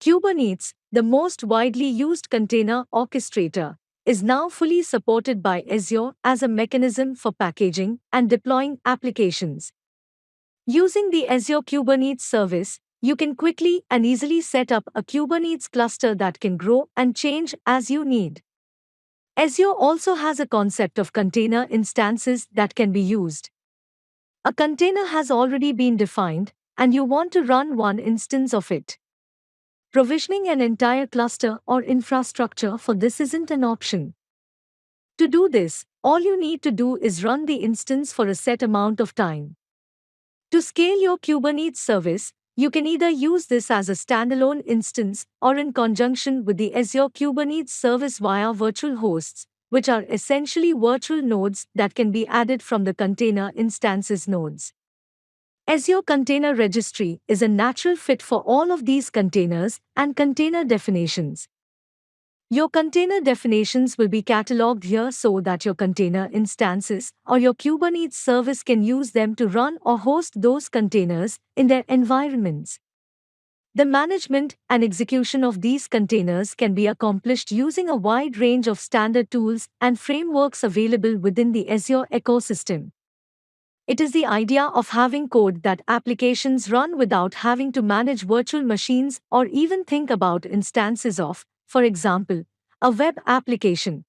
Kubernetes, the most widely used container orchestrator, is now fully supported by Azure as a mechanism for packaging and deploying applications. Using the Azure Kubernetes service, you can quickly and easily set up a Kubernetes cluster that can grow and change as you need. Azure also has a concept of container instances that can be used. A container has already been defined, and you want to run one instance of it. Provisioning an entire cluster or infrastructure for this isn't an option. To do this, all you need to do is run the instance for a set amount of time. To scale your Kubernetes service, you can either use this as a standalone instance or in conjunction with the Azure Kubernetes service via virtual hosts, which are essentially virtual nodes that can be added from the container instances nodes. Azure Container Registry is a natural fit for all of these containers and container definitions. Your container definitions will be cataloged here so that your container instances or your Kubernetes service can use them to run or host those containers in their environments. The management and execution of these containers can be accomplished using a wide range of standard tools and frameworks available within the Azure ecosystem. It is the idea of having code that applications run without having to manage virtual machines or even think about instances of, for example, a web application.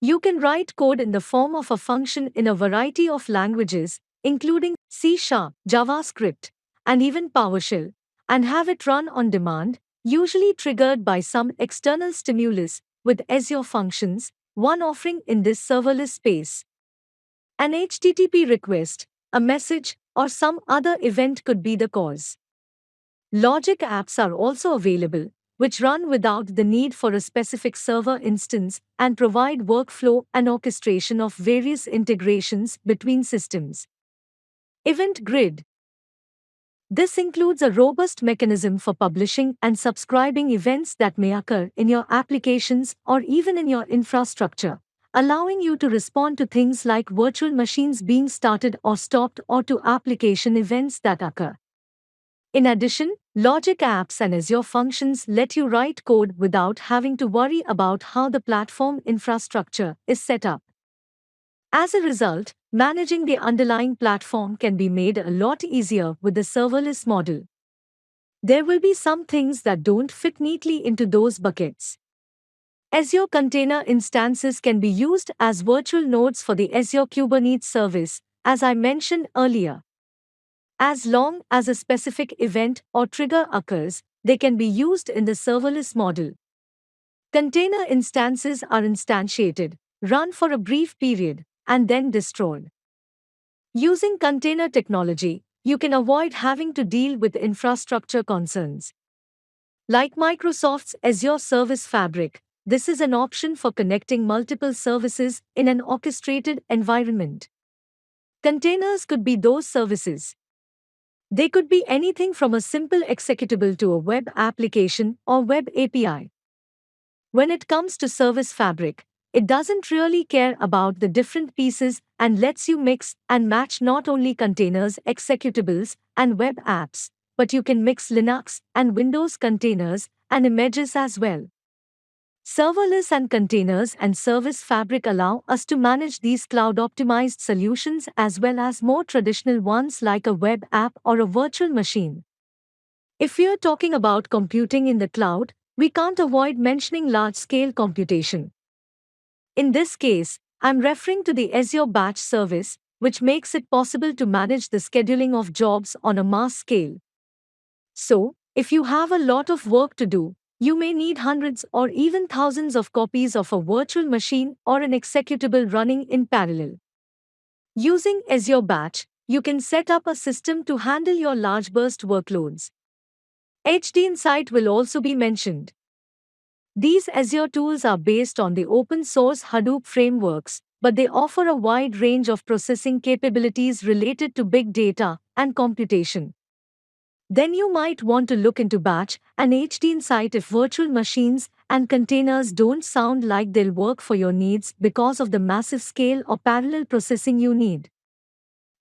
You can write code in the form of a function in a variety of languages, including C#, JavaScript, and even PowerShell, and have it run on demand, usually triggered by some external stimulus, with Azure Functions, one offering in this serverless space. An HTTP request, a message, or some other event could be the cause. Logic apps are also available, which run without the need for a specific server instance and provide workflow and orchestration of various integrations between systems. Event Grid. This includes a robust mechanism for publishing and subscribing events that may occur in your applications or even in your infrastructure, allowing you to respond to things like virtual machines being started or stopped or to application events that occur. In addition, Logic apps and Azure Functions let you write code without having to worry about how the platform infrastructure is set up. As a result, managing the underlying platform can be made a lot easier with the serverless model. There will be some things that don't fit neatly into those buckets. Azure Container instances can be used as virtual nodes for the Azure Kubernetes service, as I mentioned earlier. As long as a specific event or trigger occurs, they can be used in the serverless model. Container instances are instantiated, run for a brief period, and then destroyed. Using container technology, you can avoid having to deal with infrastructure concerns. Like Microsoft's Azure Service Fabric, this is an option for connecting multiple services in an orchestrated environment. Containers could be those services. They could be anything from a simple executable to a web application or web API. When it comes to Service Fabric, it doesn't really care about the different pieces and lets you mix and match not only containers, executables, and web apps, but you can mix Linux and Windows containers and images as well. Serverless and containers and Service Fabric allow us to manage these cloud-optimized solutions as well as more traditional ones like a web app or a virtual machine. If we are talking about computing in the cloud, we can't avoid mentioning large-scale computation. In this case, I'm referring to the Azure Batch service, which makes it possible to manage the scheduling of jobs on a mass scale. So, if you have a lot of work to do, you may need hundreds or even thousands of copies of a virtual machine or an executable running in parallel. Using Azure Batch, you can set up a system to handle your large burst workloads. HD Insight will also be mentioned. These Azure tools are based on the open-source Hadoop frameworks, but they offer a wide range of processing capabilities related to big data and computation. Then you might want to look into Batch and HD Insight if virtual machines and containers don't sound like they'll work for your needs because of the massive scale or parallel processing you need.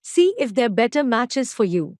See if they're better matches for you.